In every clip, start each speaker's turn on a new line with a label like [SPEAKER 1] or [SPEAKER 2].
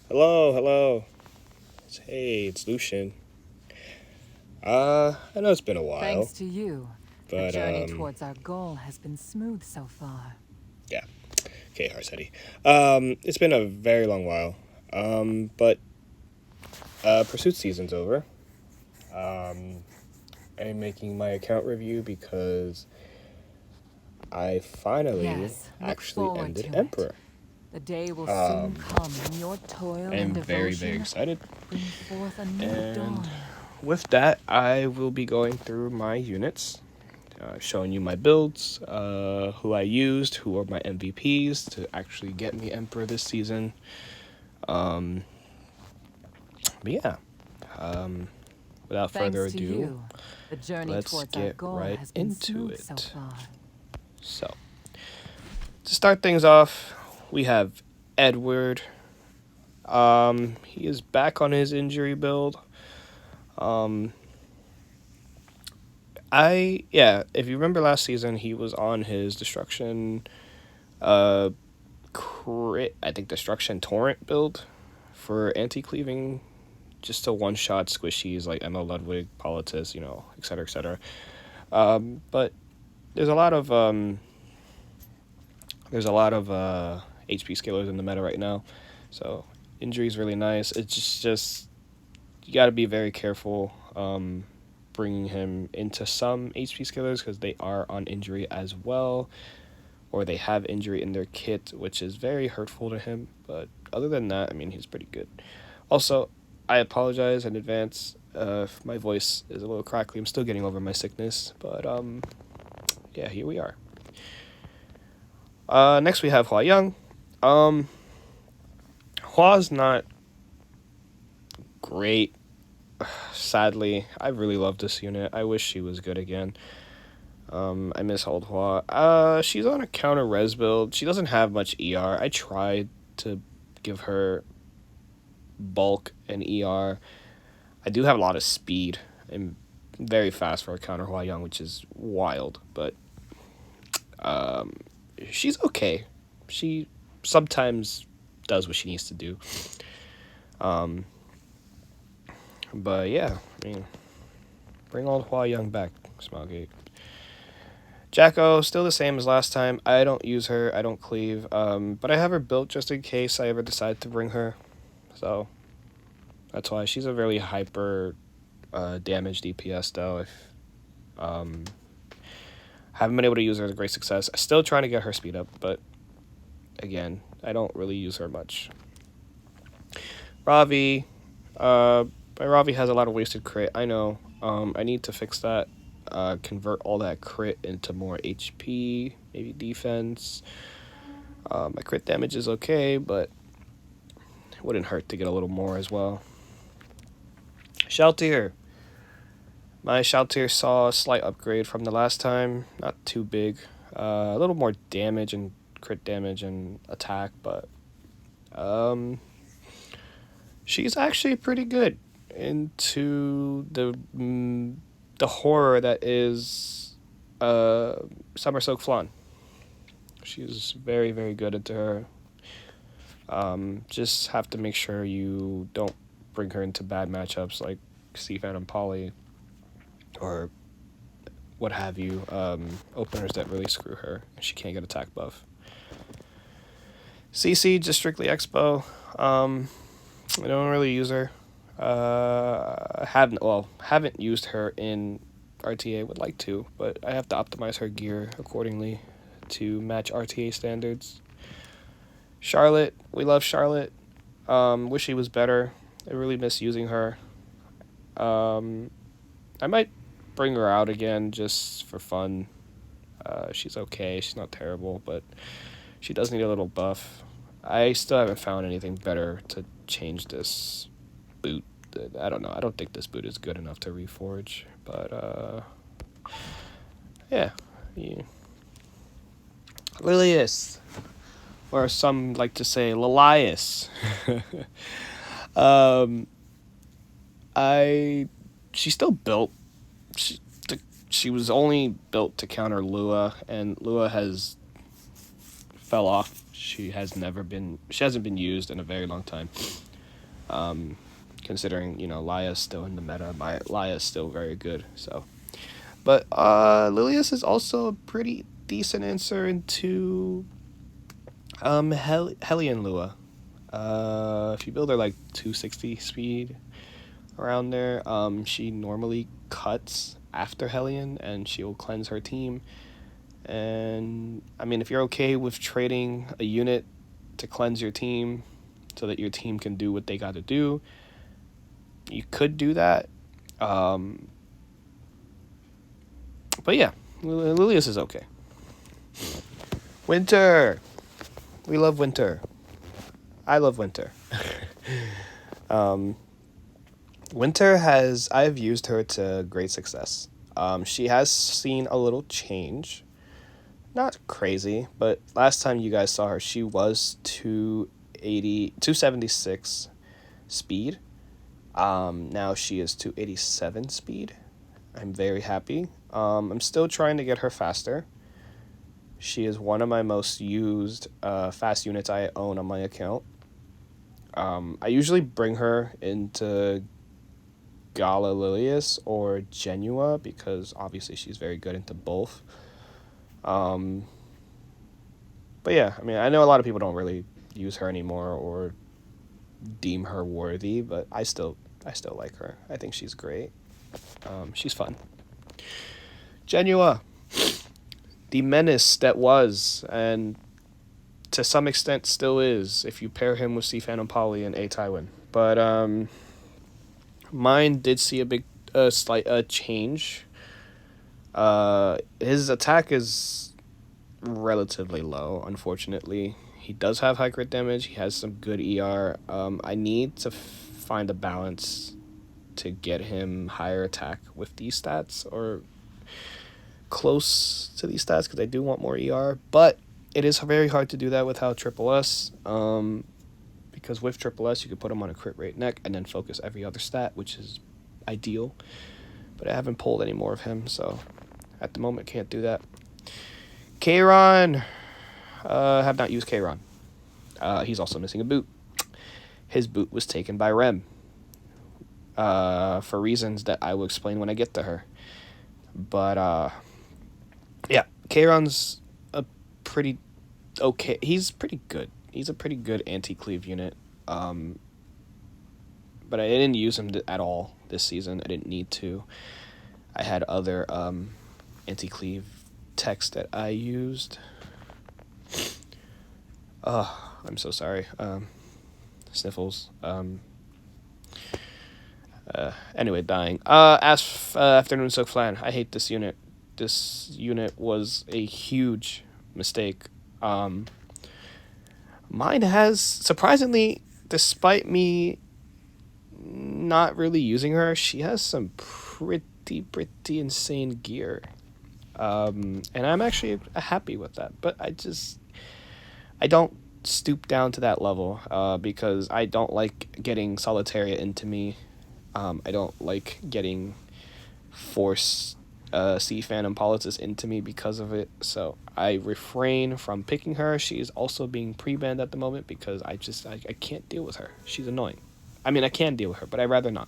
[SPEAKER 1] Hello, hello. Hey, it's Lucian. I know it's been a while,
[SPEAKER 2] Thanks to you, the
[SPEAKER 1] but
[SPEAKER 2] journey towards our goal has been smooth so far.
[SPEAKER 1] yeah. Okay, Harsetti. It's been a very long while. But pursuit season's over. Um, I'm making my account review because I finally
[SPEAKER 2] Yes, look
[SPEAKER 1] actually
[SPEAKER 2] forward
[SPEAKER 1] ended
[SPEAKER 2] to it.
[SPEAKER 1] Emperor.
[SPEAKER 2] The day will soon
[SPEAKER 1] Um,
[SPEAKER 2] come when your toil and
[SPEAKER 1] I'm very, very
[SPEAKER 2] devotion
[SPEAKER 1] excited.
[SPEAKER 2] bring forth a new
[SPEAKER 1] And
[SPEAKER 2] dawn.
[SPEAKER 1] with that, I will be going through my units, showing you my builds, who I used, who are my MVPs to actually get me Emperor this season. Um, but yeah, um, without further
[SPEAKER 2] Thanks to
[SPEAKER 1] ado,
[SPEAKER 2] you, the journey
[SPEAKER 1] let's
[SPEAKER 2] towards our
[SPEAKER 1] get
[SPEAKER 2] goal
[SPEAKER 1] right
[SPEAKER 2] has been
[SPEAKER 1] into
[SPEAKER 2] smooth so
[SPEAKER 1] it.
[SPEAKER 2] far.
[SPEAKER 1] So, to start things off, we have Edward. He is back on his injury build. Um, if you remember last season, he was on his destruction, uh, crit. I think destruction torrent build for anti-cleaving, just a one-shot squishies like Emma Ludwig, Politis, etc., etc. But there's a lot of HP scalers in the meta right now, so injury is really nice. It's just you got to be very careful bringing him into some HP scalers because they are on injury as well, or they have injury in their kit, which is very hurtful to him. But other than that, I mean, he's pretty good. Also, I apologize in advance if my voice is a little crackly. I'm still getting over my sickness, but yeah, here we are. Next we have Hua Young. Um, Hua's not great. Sadly, I really love this unit. I wish she was good again. I miss old Hua. She's on a counter res build. She doesn't have much ER. I tried to give her bulk and ER. I do have a lot of speed and very fast for a counter Hua Young, which is wild. But um, she's okay. She sometimes does what she needs to do. Um, but yeah, I mean, bring old Hua Young back, Smilegate. Jacko, still the same as last time. I don't use her. I don't cleave. But I have her built just in case I ever decide to bring her. So that's why she's a really hyper damage DPS though. If um, haven't been able to use her as a great success. Still trying to get her speed up, but again, I don't really use her much. Ravi, my Ravi has a lot of wasted crit. I know. I need to fix that. Convert all that crit into more HP, maybe defense. My crit damage is okay, but it wouldn't hurt to get a little more as well. Sheltier. My Sheltier saw a slight upgrade from the last time. Not too big. A little more damage and crit damage and attack, but um, she's actually pretty good into the horror that is Summer Soak Flan. She's very, very good into her. Just have to make sure you don't bring her into bad matchups like C Phantom Poly or what have you. Openers that really screw her. She can't get attack buff. CC, just strictly Expo. I don't really use her. Haven't used her in RTA. Would like to, but I have to optimize her gear accordingly to match RTA standards. Charlotte, we love Charlotte. Wish she was better. I really miss using her. Um, I might bring her out again just for fun. She's okay. She's not terrible, but she does need a little buff. I still haven't found anything better to change this boot. I don't know. I don't think this boot is good enough to reforge, but yeah, yeah. Lilius, or some like to say Lilius. um, I she's still built. She she was only built to counter Lua, and Lua has fell off. She hasn't been used in a very long time. Considering, Laya's still in the meta. Laya's still very good, so. But Lilius is also a pretty decent answer into Hellion Lua. If you build her like 260 speed around there, she normally cuts after Hellion and she'll cleanse her team. And I mean, if you're okay with trading a unit to cleanse your team so that your team can do what they got to do, you could do that. But yeah, Lilius is okay. Winter. We love winter. I love winter. Winter I've used her to great success. She has seen a little change. Not crazy, but last time you guys saw her, she was 276 speed. Now she is 287 speed. I'm very happy. I'm still trying to get her faster. She is one of my most used fast units I own on my account. I usually bring her into Gala Lilius or Genua because obviously she's very good into both. But yeah, I mean, I know a lot of people don't really use her anymore or deem her worthy, but I still like her. I think she's great. She's fun. Genua, the menace that was, and to some extent still is, if you pair him with C. Phantom Poly and A. Tywin. But mine did see a slight change. His attack is relatively low, unfortunately. He does have high crit damage. He has some good ER. I need to find a balance to get him higher attack with these stats or close to these stats because I do want more ER. But it is very hard to do that without Triple S. Because with Triple S, you could put him on a crit rate neck and then focus every other stat, which is ideal. But I haven't pulled any more of him, so at the moment can't do that. Kayron. Have not used Kayron. He's also missing a boot. His boot was taken by Rem. For reasons that I will explain when I get to her. But, yeah, Kayron's a pretty okay. He's pretty good. He's a pretty good anti-cleave unit. But I didn't use him at all this season. I didn't need to. I had other anti-cleave techs that I used. I'm so sorry. Sniffles. Anyway, dying. Afternoon Silk Flan. I hate this unit. This unit was a huge mistake. Mine has, surprisingly, despite me not really using her, she has some pretty insane gear. And I'm actually happy with that. But I don't stoop down to that level because I don't like getting Solitaria into me. I don't like getting Force C Phantom Politis into me because of it. So I refrain from picking her. She is also being pre-banned at the moment because I can't deal with her. She's annoying. I mean, I can deal with her, but I'd rather not.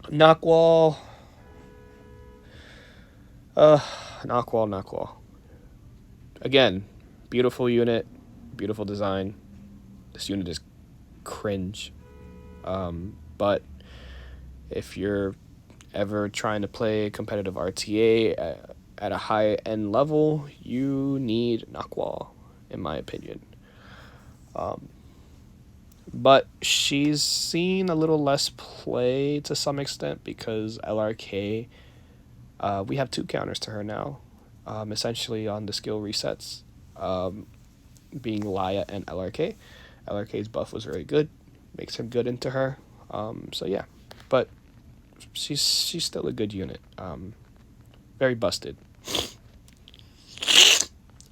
[SPEAKER 1] Knockwall. Knockwall. Again, beautiful unit, beautiful design. This unit is cringe. But if you're ever trying to play competitive RTA at a high-end level, you need Knockwall, in my opinion. But she's seen a little less play to some extent because LRK, we have 2 counters to her now, essentially on the skill resets, being Laya and LRK. LRK's buff was very good, makes him good into her. So yeah, but she's still a good unit. Very busted.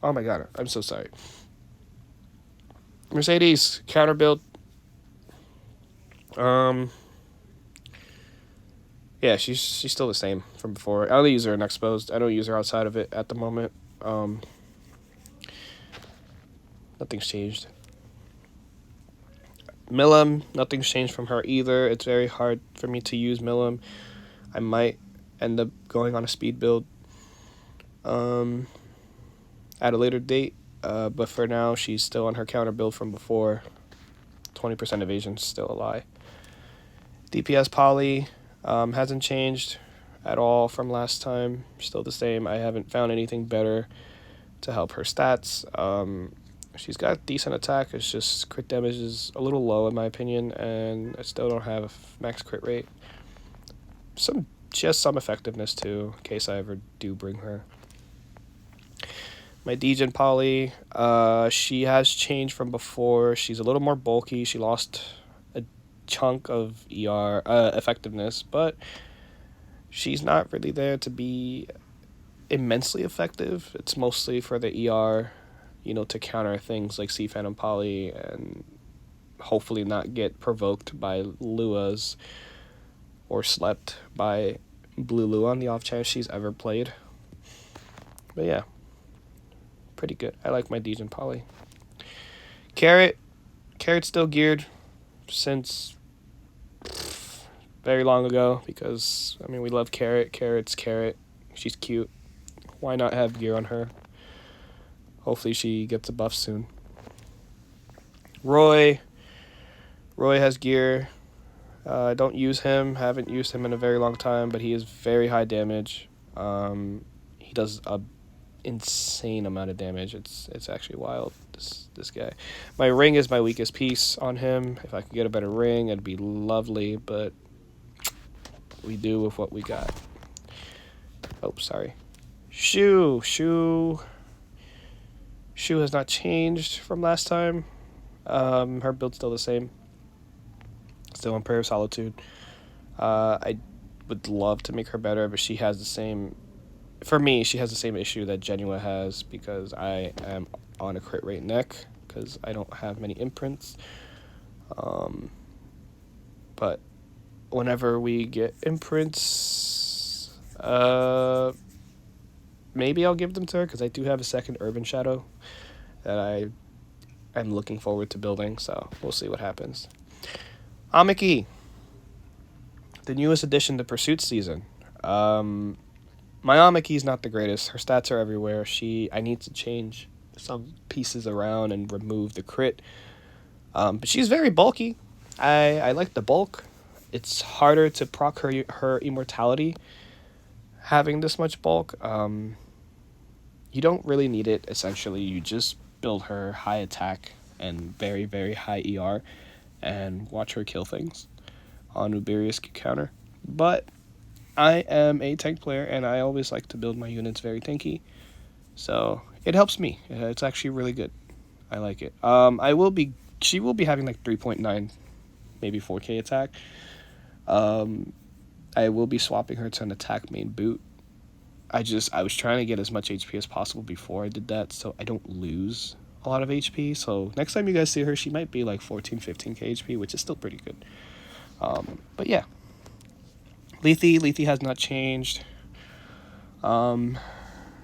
[SPEAKER 1] Oh my god, I'm so sorry. Mercedes counter build. Yeah, she's still the same from before. I only use her in Exposed. I don't use her outside of it at the moment. Nothing's changed. Milim, nothing's changed from her either. It's very hard for me to use Milim. I might end up going on a speed build um, at a later date. But for now, she's still on her counter build from before. 20% evasion's still a lie. DPS Poly hasn't changed at all from last time. Still the same. I haven't found anything better to help her stats. She's got decent attack. It's just crit damage is a little low in my opinion, and I still don't have max crit rate. She has some effectiveness too, in case I ever do bring her. My Degen Poly, she has changed from before. She's a little more bulky. She lost a chunk of ER effectiveness, but she's not really there to be immensely effective. It's mostly for the ER, to counter things like Sea Phantom Poly and hopefully not get provoked by Luas or slept by Blue Lua on the off chance she's ever played. But yeah, pretty good. I like my Degen Poly. Carrot's still geared since very long ago because, we love Carrot. Carrot's Carrot. She's cute. Why not have gear on her? Hopefully she gets a buff soon. Roy has gear. I don't use him. Haven't used him in a very long time, but he is very high damage. He does a insane amount of damage. It's actually wild. This guy. My ring is my weakest piece on him. If I could get a better ring, it'd be lovely, but we do with what we got. Oh, sorry. Shu has not changed from last time. Her build's still the same. Still on Prayer of Solitude. I would love to make her better, but she has the same... For me, she has the same issue that Genua has because I am on a crit rate neck because I don't have many imprints. But whenever we get imprints, maybe I'll give them to her because I do have a second Urban Shadow that I'm looking forward to building, so we'll see what happens. Amiki, the newest addition to Pursuit Season. My Amiki is not the greatest. Her stats are everywhere. I need to change some pieces around and remove the crit. But she's very bulky. I like the bulk. It's harder to proc her immortality having this much bulk. You don't really need it, essentially. You just build her high attack and very, very high ER and watch her kill things on Uberius counter. But I am a tank player, and I always like to build my units very tanky. So it helps me. It's actually really good. I like it. She will be having like 3.9, maybe 4K attack. I will be swapping her to an attack main boot. I was trying to get as much HP as possible before I did that, so I don't lose a lot of HP. So next time you guys see her, she might be like 14, 15k HP, which is still pretty good. But yeah. Lethe has not changed.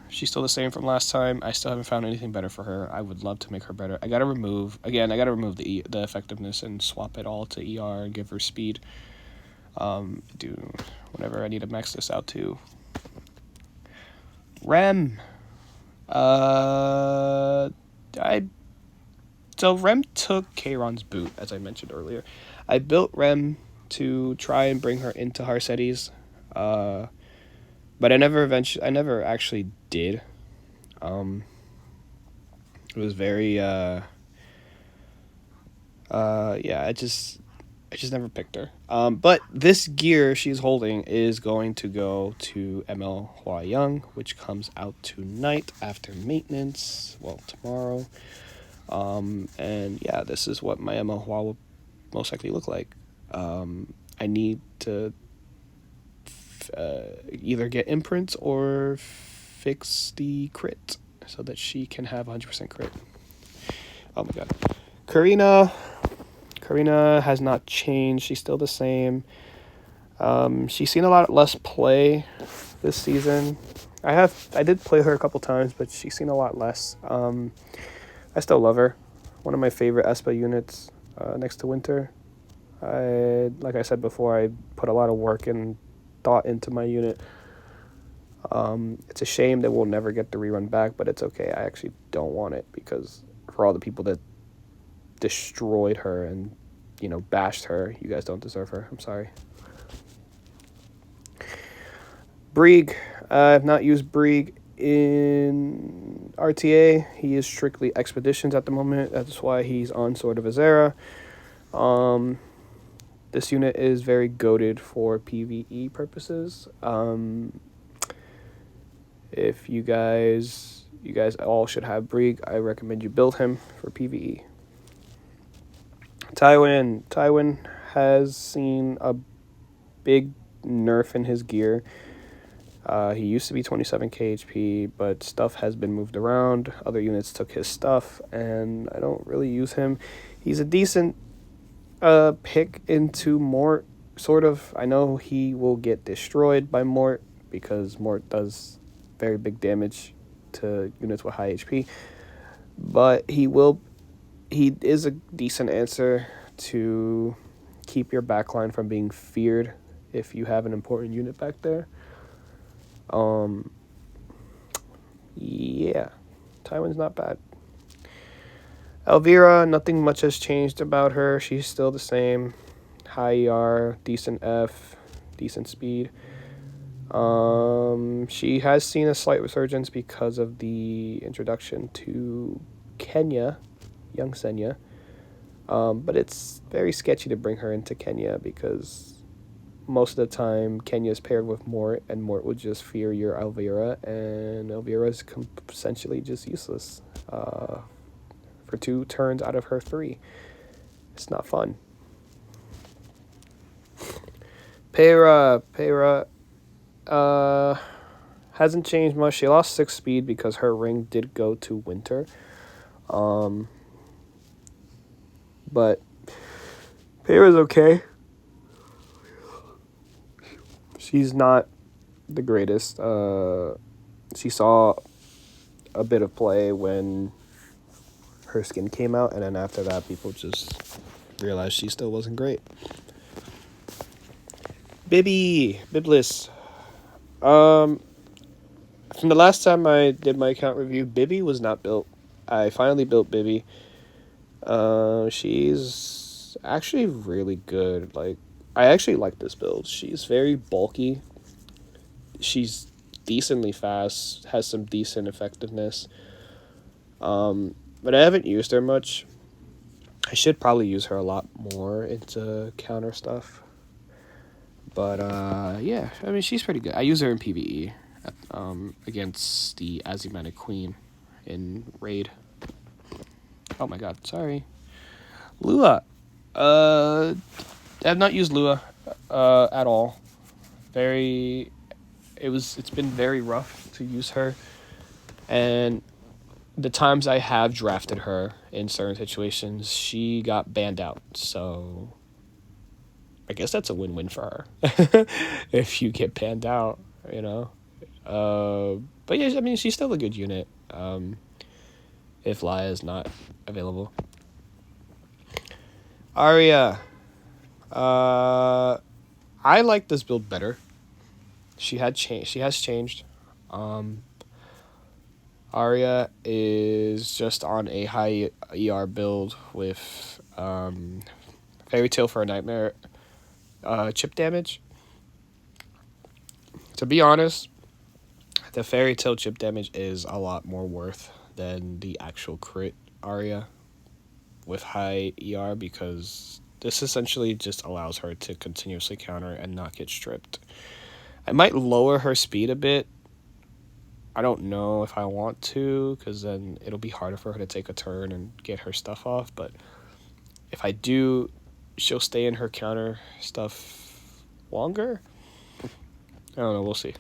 [SPEAKER 1] She's still the same from last time. I still haven't found anything better for her. I would love to make her better. I gotta remove the effectiveness and swap it all to ER and give her speed. Whenever I need to max this out too. Rem. So Rem took Kayron's boot, as I mentioned earlier. I built Rem to try and bring her into Harcetes, but I never actually did. It was very I just never picked her. But this gear she's holding is going to go to ML Hua Young, which comes out tonight after maintenance. Well, tomorrow. And yeah, this is what my ML Hua will most likely look like. I need to either get imprints or fix the crit so that she can have 100% crit. Oh my god. Karina has not changed. She's still the same. She's seen a lot less play this season. I did play her a couple times, but she's seen a lot less. I still love her. One of my favorite Espa units. next to Winter. Like I said before, I put a lot of work and thought into my unit. It's a shame that we'll never get the rerun back, but it's okay. I actually don't want it because for all the people that destroyed her and, bashed her, you guys don't deserve her. I'm sorry. Brieg. I have not used Brieg in RTA. He is strictly expeditions at the moment. That's why he's on Sword of Azera. This unit is very goated for PvE purposes. If you guys all should have Brieg, I recommend you build him for PvE. Tywin has seen a big nerf in his gear. He used to be 27k HP, but stuff has been moved around. Other units took his stuff, and I don't really use him. He's a decent pick into Mort, sort of. I know he will get destroyed by Mort because Mort does very big damage to units with high HP, but he is a decent answer to keep your backline from being feared if you have an important unit back there. Yeah, Tywin's not bad. Elvira, nothing much has changed about her. She's still the same. High ER, decent F, decent speed. She has seen a slight resurgence because of the introduction to Kenya, young Senya. But it's very sketchy to bring her into Kenya because most of the time Kenya's paired with Mort, and Mort would just fear your Elvira, and Elvira is essentially just useless for 2 turns out of her 3. It's not fun. Peyra hasn't changed much. She lost 6 speed because her ring did go to Winter. But Peyra's okay. She's not the greatest. She saw a bit of play when her skin came out, and then after that, people just realized she still wasn't great. Biblis. From the last time I did my account review, Bibby was not built. I finally built Bibby. She's actually really good. I actually like this build. She's very bulky. She's decently fast, has some decent effectiveness. But I haven't used her much. I should probably use her a lot more into counter stuff. But yeah, I mean, she's pretty good. I use her in PvE against the Azimatic Queen in Raid. Oh my god, sorry. Lua. I have not used Lua at all. It's been very rough to use her. And the times I have drafted her in certain situations, she got banned out. So I guess that's a win-win for her. If you get banned out, But yeah, I mean, she's still a good unit. If Laya is not available. Arya. I like this build better. She has changed. Arya is just on a high ER build with Fairy Tale for a Nightmare chip damage. To be honest, the Fairy Tale chip damage is a lot more worth than the actual crit Arya with high ER, because this essentially just allows her to continuously counter and not get stripped. I might lower her speed a bit. I don't know if I want to, because then it'll be harder for her to take a turn and get her stuff off. But if I do, she'll stay in her counter stuff longer. I don't know. We'll see.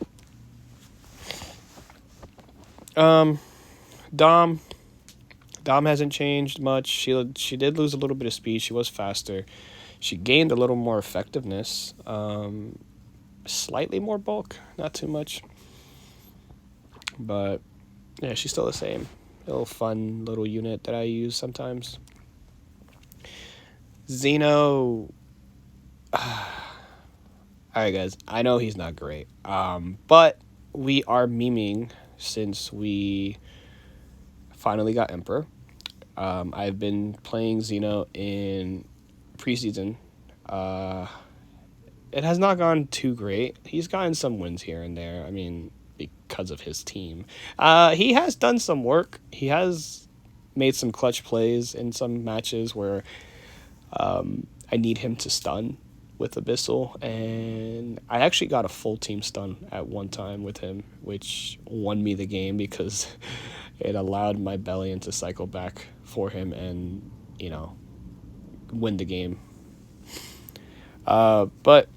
[SPEAKER 1] Dom hasn't changed much. She did lose a little bit of speed. She was faster. She gained a little more effectiveness. Slightly more bulk, not too much. But yeah, she's still the same. A little fun little unit that I use sometimes. Xeno. All right, guys. I know he's not great. But we are memeing since we finally got Emperor. I've been playing Xeno in preseason. Uh, it has not gone too great. He's gotten some wins here and there. I mean, because of his team. He has done some work. He has made some clutch plays in some matches where I need him to stun with Abyssal, and I actually got a full team stun at one time with him, which won me the game because it allowed my Bellion to cycle back for him and, win the game. But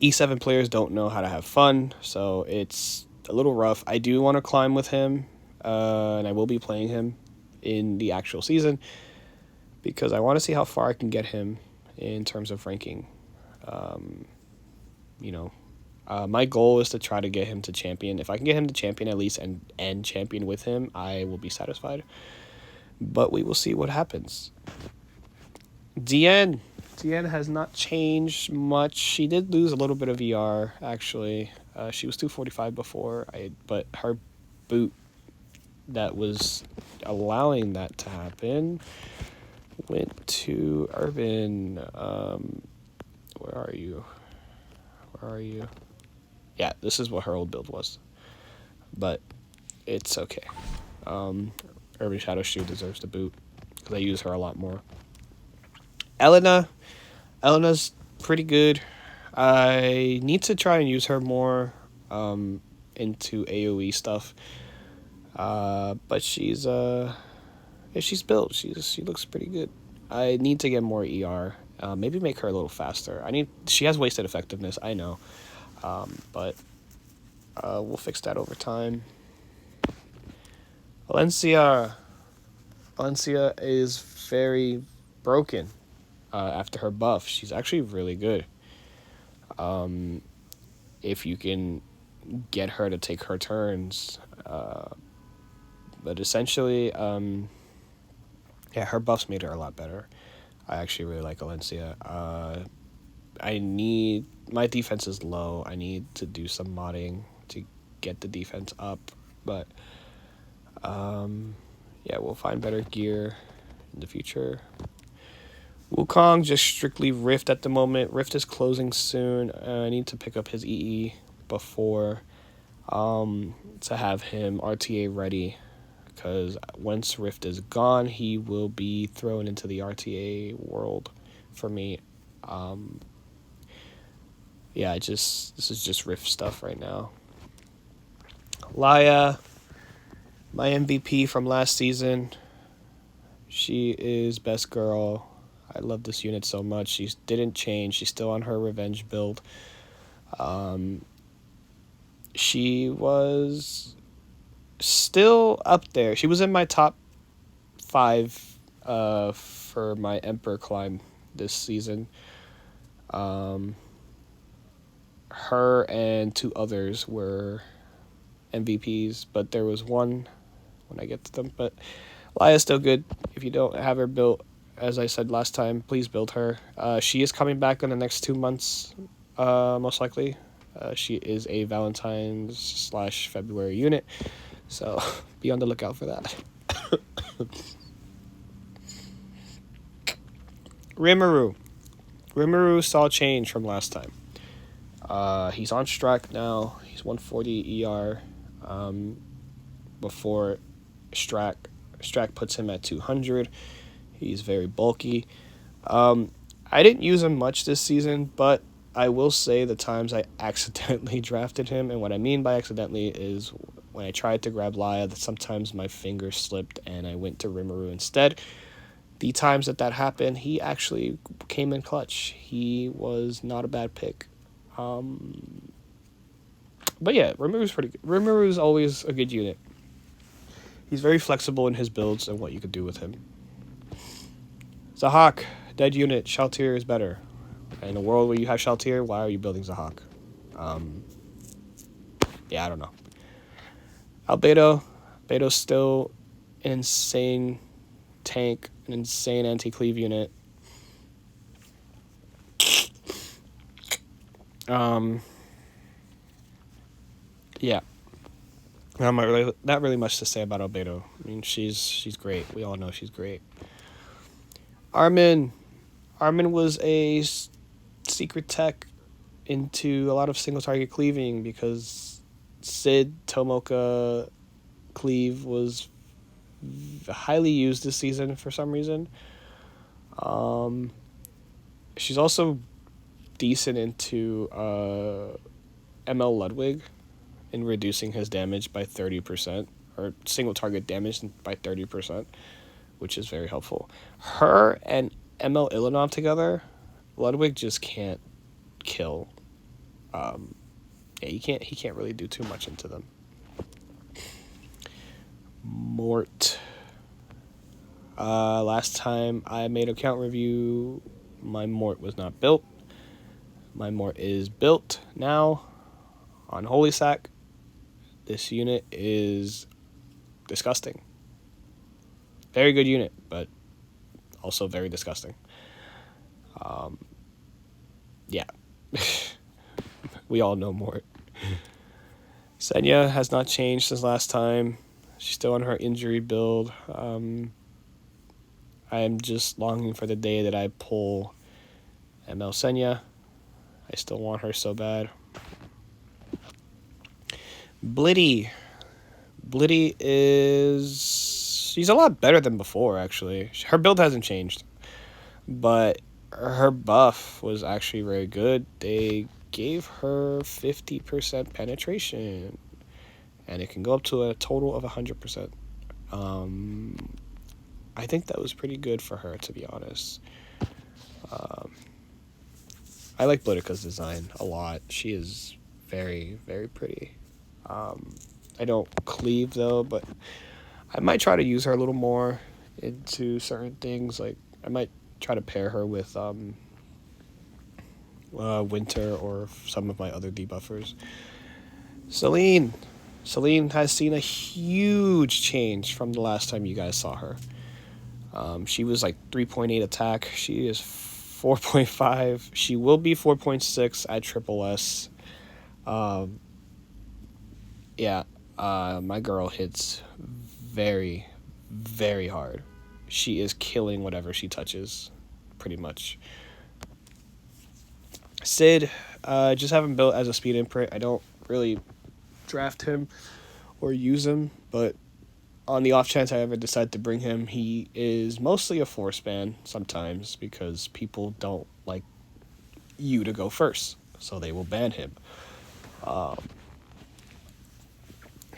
[SPEAKER 1] E7 players don't know how to have fun, so it's a little rough. I do want to climb with him, and I will be playing him in the actual season because I want to see how far I can get him in terms of ranking. My goal is to try to get him to champion. If I can get him to champion at least and champion with him, I will be satisfied. But we will see what happens. Diane has not changed much. She did lose a little bit of ER, actually. She was 245 before, but her boot that was allowing that to happen went to Urban. Where are you? Yeah, this is what her old build was. But it's okay. Urban Shadow Shoe deserves the boot because I use her a lot more. Elena's pretty good. I need to try and use her more into AoE stuff. But she's built. She looks pretty good. I need to get more ER. Maybe make her a little faster. She has wasted effectiveness, I know. But we'll fix that over time. Valencia is very broken after her buff. She's actually really good. If you can get her to take her turns. But essentially, her buffs made her a lot better. I actually really like Valencia. My defense is low. I need to do some modding to get the defense up. But, we'll find better gear in the future. Wukong just strictly Rift at the moment. Rift is closing soon. I need to pick up his EE before to have him RTA ready. Because once Rift is gone, he will be thrown into the RTA world for me. This is just Rift stuff right now. Laya, my MVP from last season. She is best girl. I love this unit so much. She didn't change. She's still on her revenge build. She was still up there. She was in my top 5 for my Emperor climb this season. Her and 2 others were MVPs, but there was one when I get to them. But Laya's still good. If you don't have her built, as I said last time, please build her. She is coming back in the next 2 months, most likely. She is a Valentine's/February unit, so be on the lookout for that. Rimuru saw change from last time. He's on Strack now. He's 140 ER. Before Strack puts him at 200. He's very bulky. I didn't use him much this season, but I will say the times I accidentally drafted him, and what I mean by accidentally is when I tried to grab Laya, sometimes my finger slipped and I went to Rimuru instead. The times that happened, he actually came in clutch. He was not a bad pick. But yeah, Rimuru's pretty good. Rimuru's always a good unit. He's very flexible in his builds and what you could do with him. Zahak, dead unit. Shaltir is better. In a world where you have Shaltir, why are you building Zahak? I don't know. Albedo's still an insane tank, an insane anti-cleave unit. Um, yeah, not really much to say about Albedo. I mean, she's great. We all know she's great. Armin, Armin was a secret tech into a lot of single target cleaving because Sid Tomoka cleave was highly used this season for some reason. Um, she's also decent into ML Ludwig in reducing his damage by 30%, or single target damage by 30%, which is very helpful. Her and ML Ilanov together, Ludwig just can't kill. Yeah, he can't really do too much into them. Mort. Last time I made a count review, my Mort was not built. My Mort is built now on Holy Sack. This unit is disgusting. Very good unit, but also very disgusting. Yeah. We all know Mort. Senya has not changed since last time. She's still on her injury build. I am just longing for the day that I pull ML Senya. I still want her so bad. Blitty. Blitty is... She's a lot better than before, actually. Her build hasn't changed. But her buff was actually very good. They gave her 50% penetration. And it can go up to a total of 100%. I think that was pretty good for her, to be honest. I like Blitika's design a lot. She is very, very pretty. I don't cleave, though, but I might try to use her a little more into certain things. Like, I might try to pair her with Winter or some of my other debuffers. Celine. Celine has seen a huge change from the last time you guys saw her. She was like 3.8 attack. She is 4.5. She will be 4.6 at Triple S. Yeah, my girl hits very, very hard. She is killing whatever she touches, pretty much. Sid, just have him built as a speed imprint. I don't really draft him or use him, but on the off chance I ever decide to bring him, he is mostly a force ban sometimes because people don't like you to go first, so they will ban him.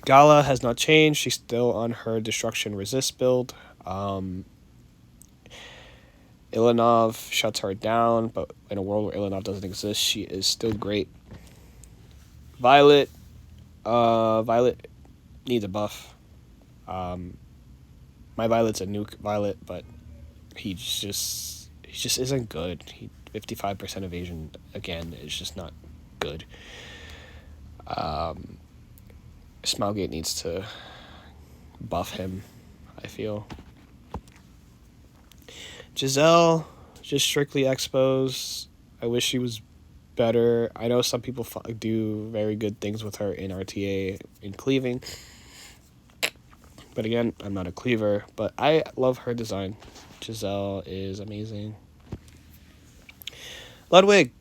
[SPEAKER 1] Gala has not changed. She's still on her destruction resist build. Ilanov shuts her down, but in a world where Ilanov doesn't exist, she is still great. Violet. Violet needs a buff. My Violet's a nuke Violet, but he just isn't good. 55% evasion again is just not good. Smilegate needs to buff him, I feel. Giselle, just strictly expos. I wish she was better. I know some people do very good things with her in RTA in cleaving. But again, I'm not a cleaver, but I love her design. Giselle is amazing. Ludwig.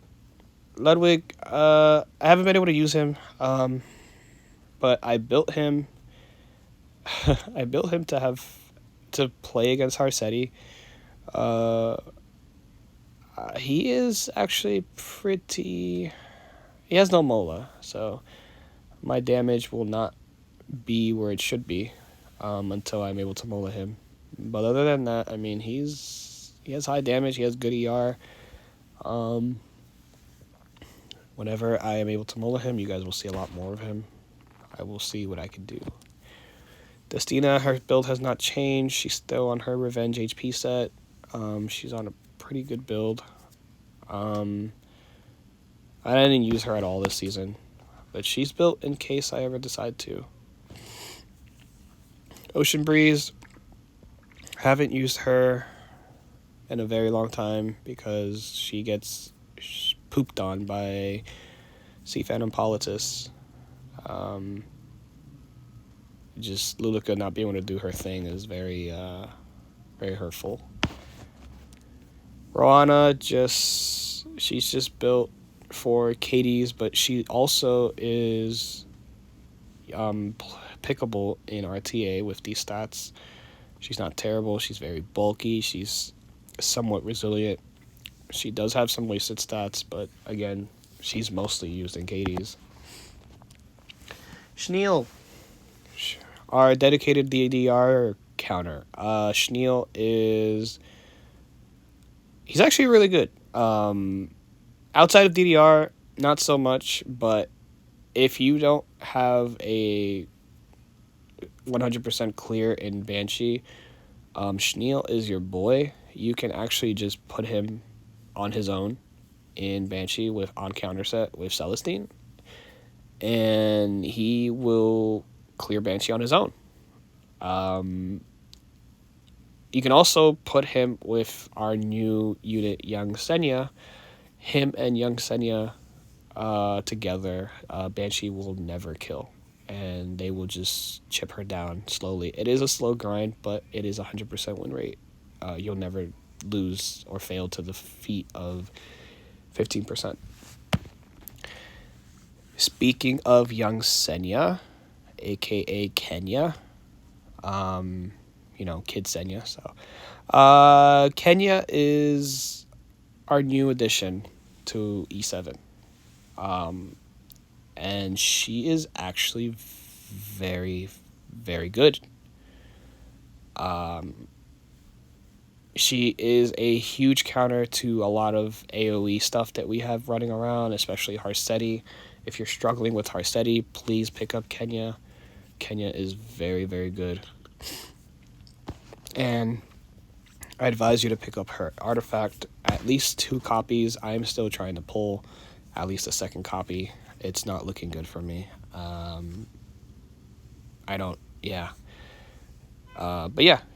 [SPEAKER 1] I haven't been able to use him, but I built him. I built him to play against Harsetti. He is actually pretty... He has no Mola, so my damage will not be where it should be until I'm able to Mola him. But other than that, I mean, he has high damage, he has good ER. Whenever I am able to Mola him, you guys will see a lot more of him. I will see what I can do. Destina, her build has not changed. She's still on her Revenge HP set. She's on a pretty good build. I didn't use her at all this season, but she's built in case I ever decide to. Ocean Breeze, haven't used her in a very long time because she gets pooped on by Sea Phantom Politis. Um, just Luluka not being able to do her thing is very hurtful. Roana she's just built for Katie's, but she also is pickable in RTA with these stats. She's not terrible. She's very bulky. She's somewhat resilient. She does have some wasted stats, but again, she's mostly used in Katie's. Schneel, our dedicated DDR counter. Schneel he's actually really good. Outside of DDR, not so much, but if you don't have a 100% clear in Banshee, Schneel is your boy. You can actually just put him on his own in Banshee with on counter set with Celestine, and he will clear Banshee on his own. You can also put him with our new unit, Young Senya. Him and Young Senya together, Banshee will never kill, and they will just chip her down slowly. It is a slow grind, but it is 100% win rate. You'll never lose or fail to the feat of 15%. Speaking of Young Senya, aka Kenya, Kid Senya. So, Kenya is our new addition to E7. And she is actually very, very good. She is a huge counter to a lot of AoE stuff that we have running around, especially Harsteady. If you're struggling with Harsteady, please pick up Kenya. Kenya is very, very good. And I advise you to pick up her artifact, at least 2 copies. I am still trying to pull at least a second copy. It's not looking good for me. But yeah,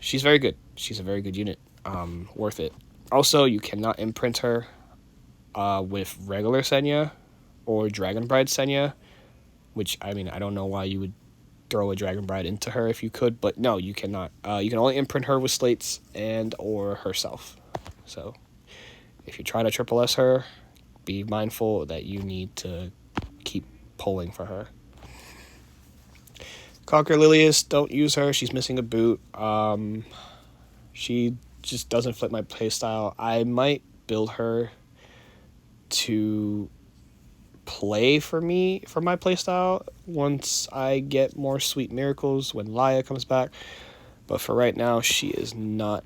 [SPEAKER 1] she's very good. She's a very good unit. Worth it. Also, you cannot imprint her with regular Senya or Dragon Bride Senya, which, I mean, I don't know why you would throw a Dragon Bride into her if you could, but no, you cannot. You can only imprint her with slates and or herself. So if you try to triple S her, be mindful that you need to keep pulling for her. Conquer Lilius, don't use her. She's missing a boot. She just doesn't fit my playstyle. I might build her to play for my playstyle once I get more Sweet Miracles when Laya comes back. But for right now, she is not.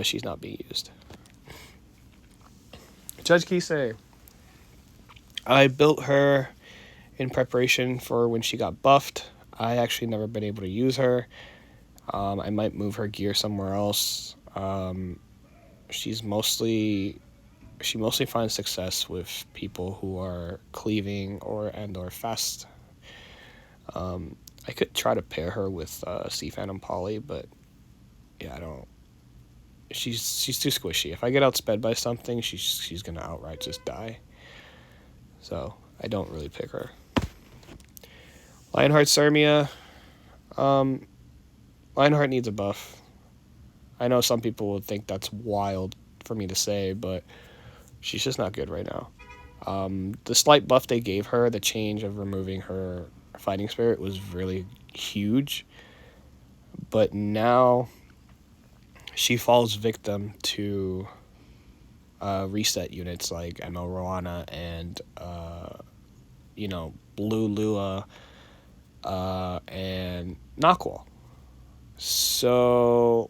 [SPEAKER 1] She's not being used. Judge Kisei. I built her in preparation for when she got buffed. I actually never been able to use her. I might move her gear somewhere else. She mostly finds success with people who are cleaving or fast. I could try to pair her with Sea Phantom Poly, but yeah, I don't. She's too squishy. If I get outsped by something, she's gonna outright just die. So I don't really pick her. Lionheart Sermia. Lionheart needs a buff. I know some people would think that's wild for me to say, but she's just not good right now. The slight buff they gave her, the change of removing her fighting spirit, was really huge. But now she falls victim to reset units like ML Roana and Blue Lua and Knockwall. So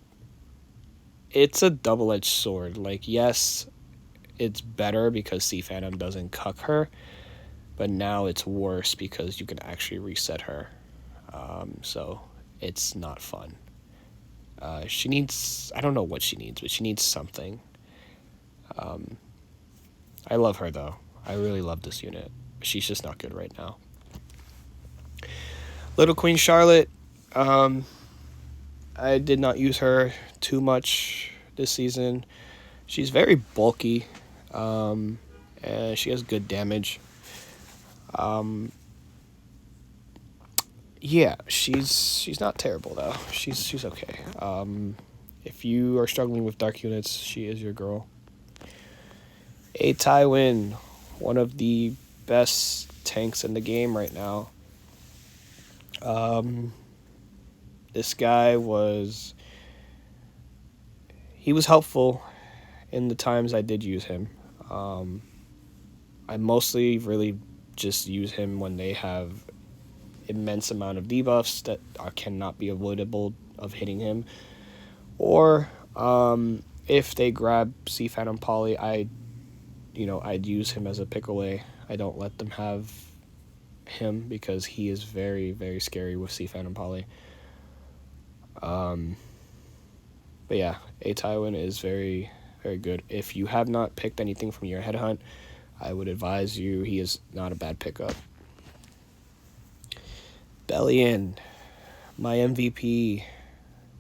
[SPEAKER 1] it's a double-edged sword. Like, yes, it's better because Sea Phantom doesn't cuck her, but now it's worse because you can actually reset her. So it's not fun. She needs, I don't know what she needs, but she needs something. I love her though. I really love this unit. She's just not good right now. Little Queen Charlotte, I did not use her too much this season. She's very bulky, and she has good damage. Um, yeah, she's not terrible though. She's okay. If you are struggling with dark units, she is your girl. A Tywin, one of the best tanks in the game right now. Um, this guy was he was helpful in the times I did use him. Um, I mostly really just use him when they have immense amount of debuffs that cannot be avoidable of hitting him, or if they grab Sea Phantom Poly, I'd use him as a pick away. I don't let them have him because he is very, very scary with Sea Phantom Poly. But yeah, A Tywin is very, very good. If you have not picked anything from your headhunt, I would advise you. He is not a bad pickup. Bellion, my MVP,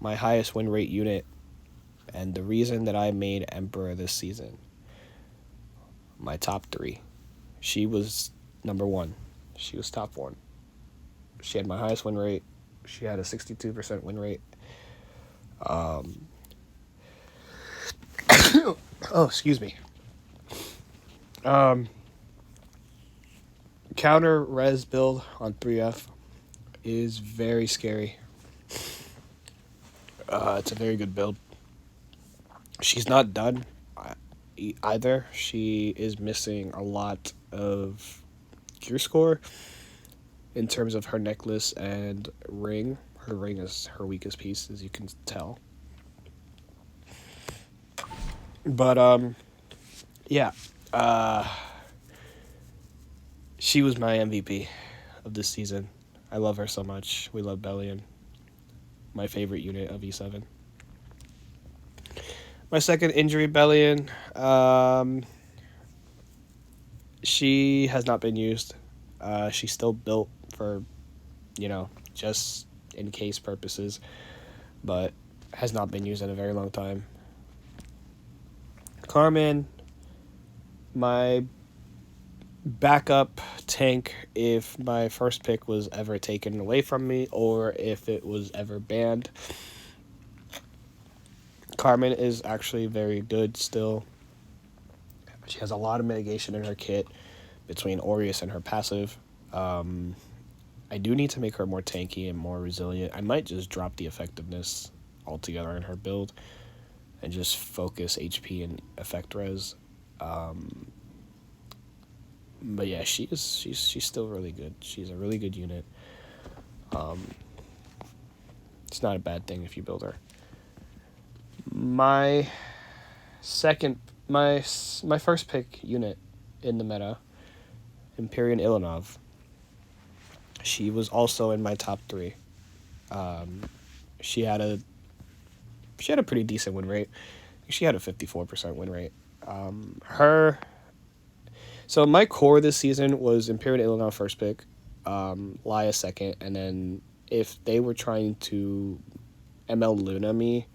[SPEAKER 1] my highest win rate unit, and the reason that I made Emperor this season. My top 3. She was number 1. She was top 1. She had my highest win rate. She had a 62% win rate. Oh, excuse me. Counter res build on 3F is very scary. It's a very good build. She's not done either. She is missing a lot of gear score in terms of her necklace and ring. Her ring is her weakest piece, as you can tell. But yeah, she was my MVP of this season. I love her so much. We love Bellion. My favorite unit of E7. My second injury, Bellion. She has not been used. She's still built for, just in case purposes, but has not been used in a very long time. Carmen, my backup tank if my first pick was ever taken away from me or if it was ever banned. Carmen is actually very good still. She has a lot of mitigation in her kit between Aureus and her passive. I do need to make her more tanky and more resilient. I might just drop the effectiveness altogether in her build and just focus HP and effect res. But yeah, she's still really good. She's a really good unit. It's not a bad thing if you build her. My first pick unit in the meta, Empyrean Ilanov. She was also in my top 3. She had a pretty decent win rate. She had a 54% win rate. So my core this season was Empyrean Ilanov first pick, Laya second, and then if they were trying to ML Luna me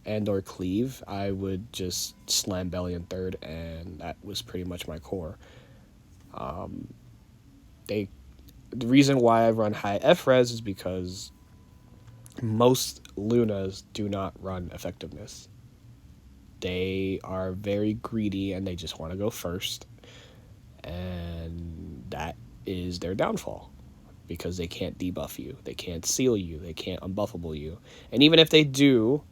[SPEAKER 1] and or cleave, I would just slam Belly in third, and that was pretty much my core. The reason why I run high F-res is because most Lunas do not run effectiveness. They are very greedy and they just want to go first, and that is their downfall because they can't debuff you, they can't seal you, they can't unbuffable you, and even if they do,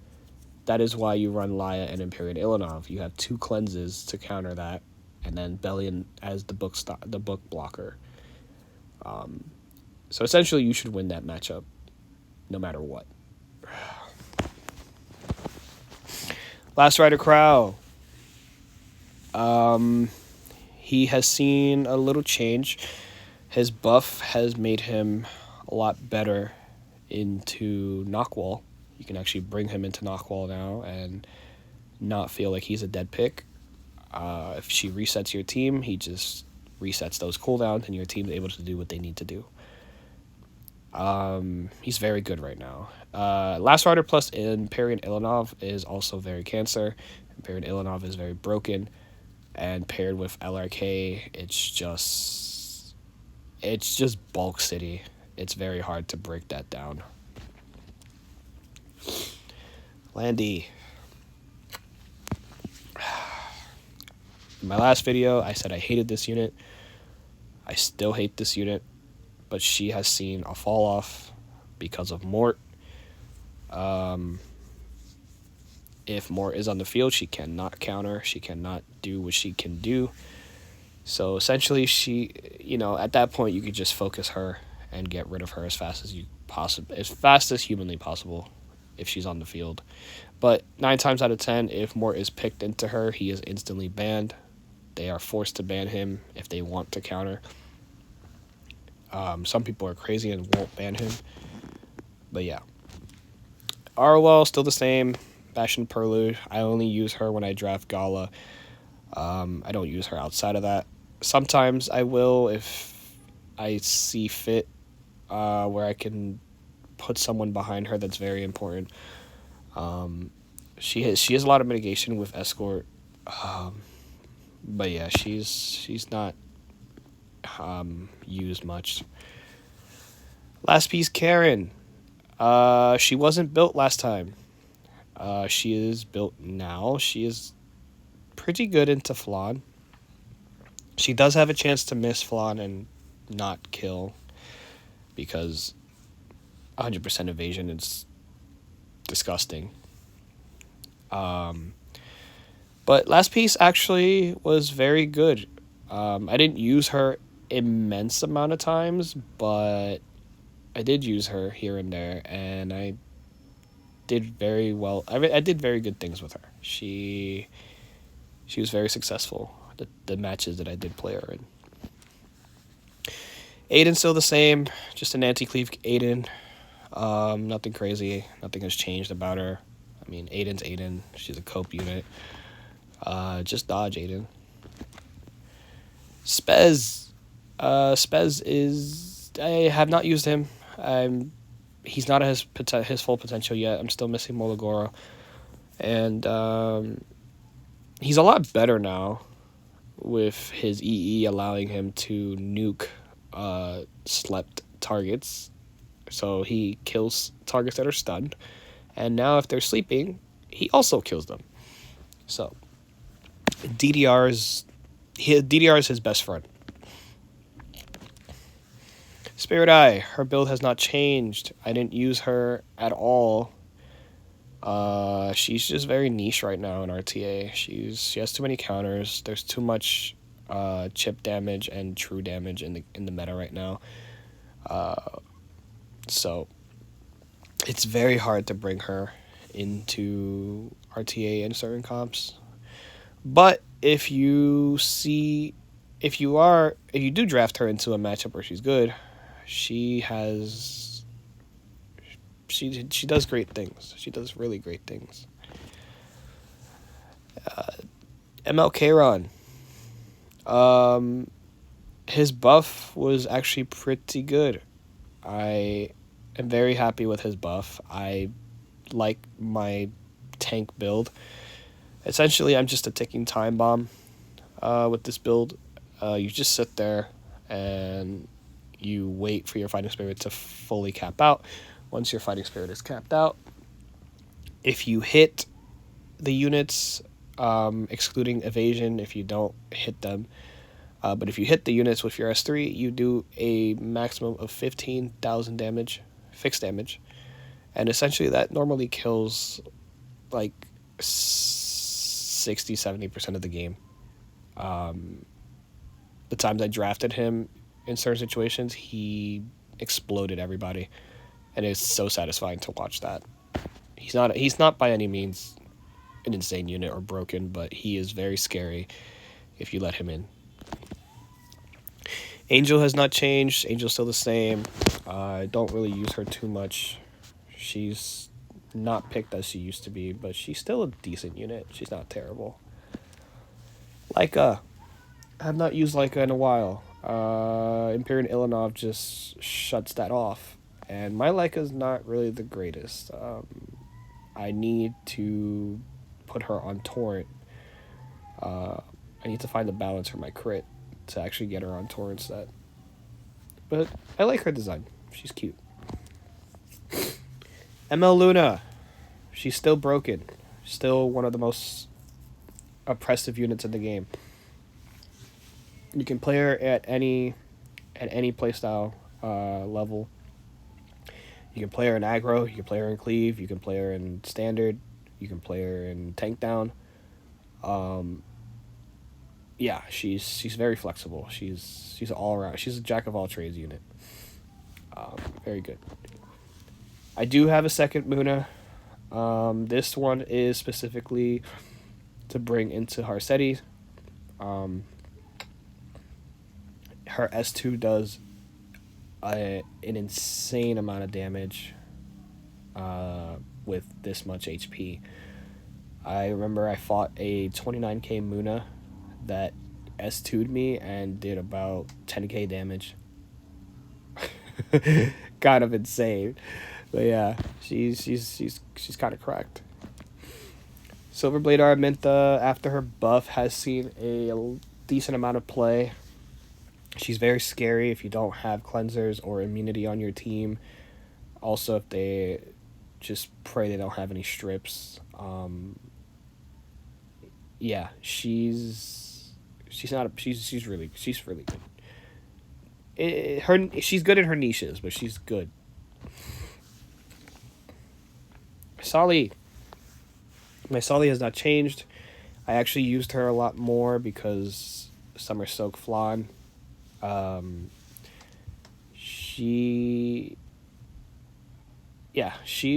[SPEAKER 1] that is why you run Laya and Empyrean Ilanov. You have 2 cleanses to counter that, and then Bellion as the book blocker. So essentially, you should win that matchup, no matter what. Last Rider Crow. He has seen a little change. His buff has made him a lot better into Knockwall. You can actually bring him into Knockwall now and not feel like he's a dead pick. If she resets your team, he just resets those cooldowns and your team's able to do what they need to do. He's very good right now. Last Rider plus Empyrean Ilanov is also very cancer. Empyrean Ilanov is very broken. And paired with LRK, it's just It's just bulk city. It's very hard to break that down. Landy. In my last video, I said I hated this unit. I still hate this unit, but she has seen a fall off because of Mort. If Mort is on the field, she cannot counter. She cannot do what she can do. So essentially, she, at that point, you could just focus her and get rid of her as fast as humanly possible, if she's on the field. But 9 times out of 10, if Mort is picked into her, he is instantly banned. They are forced to ban him if they want to counter. Some people are crazy and won't ban him. But yeah. Arwell, still the same. Bastion Prelude. I only use her when I draft Gala. I don't use her outside of that. Sometimes I will if I see fit, where I can put someone behind her that's very important. She has a lot of mitigation with Escort. But yeah, she's not used much. Last piece, Karen. She wasn't built last time. She is built now. She is pretty good into Flan. She does have a chance to miss Flan and not kill, because 100% evasion is disgusting. But last piece actually was very good. I didn't use her immense amount of times, but I did use her here and there, and I did very well. I did very good things with her. She was very successful, the matches that I did play her in. Aiden's still the same, just an anti-cleave Aiden. Nothing crazy. Nothing has changed about her. I mean, Aiden's Aiden. She's a cope unit. Just dodge Aiden. Spez. Spez is... I have not used him. He's not at his full potential yet. I'm still missing Molagora. And he's a lot better now with his EE allowing him to nuke slept targets. So he kills targets that are stunned. And now if they're sleeping, he also kills them. So DDR is his best friend. Spirit Eye, her build has not changed. I didn't use her at all. She's just very niche right now in RTA. She has too many counters. There's too much chip damage and true damage in the meta right now. So it's very hard to bring her into RTA in certain comps. But if you do draft her into a matchup where she's good, she does great things. She does really great things. MLK Ron. His buff was actually pretty good. I am very happy with his buff. I like my tank build. Essentially, I'm just a ticking time bomb with this build. You just sit there and you wait for your fighting spirit to fully cap out. Once your fighting spirit is capped out, if you hit the units, excluding evasion, if you don't hit them, but if you hit the units with your S3, you do a maximum of 15,000 damage, fixed damage, and essentially that normally kills like 60-70% of the game. The times I drafted him in certain situations, he exploded everybody, and it's so satisfying to watch that. He's not by any means an insane unit or broken, but he is very scary if you let him in. Angel has not changed. Angel's still the same. I don't really use her too much. She's not picked as she used to be, but she's still a decent unit. She's not terrible. Leica. I have not used Leica in a while. Empeor and Ilanov just shuts that off. And my Leica's not really the greatest. I need to put her on Torrent. I need to find the balance for my crit to actually get her on Torrent set. but I like her design. She's cute. ML Luna. She's still broken. Still one of the most oppressive units in the game. You can play her at any playstyle level. You can play her in aggro. You can play her in cleave. You can play her in standard. You can play her in tank down. Yeah, she's very flexible. She's all around. She's a jack of all trades unit. Very good. I do have a second Muna. This one is specifically to bring into Harsetti. Her S2 does an insane amount of damage with this much HP. I remember I fought a 29k Muna that S2'd me and did about 10k damage. Kind of insane. But yeah, she's kind of cracked. Silverblade Araminta, after her buff, has seen a decent amount of play. She's very scary if you don't have cleansers or immunity on your team. Also, if they just pray they don't have any strips. Yeah, she's really good. She's good in her niches, but she's good. Sally. My Sally has not changed. I actually used her a lot more because Summer Soak Flan. She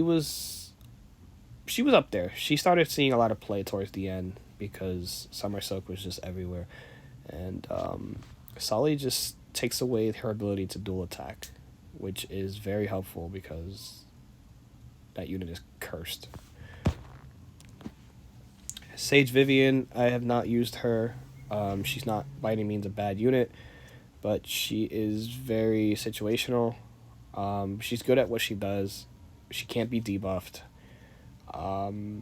[SPEAKER 1] was up there. She started seeing a lot of play towards the end because Summer Soak was just everywhere. And Sally just takes away her ability to dual attack, which is very helpful because that unit is cursed. Sage Vivian, I have not used her. She's not by any means a bad unit, but she is very situational. She's good at what she does. She can't be debuffed. But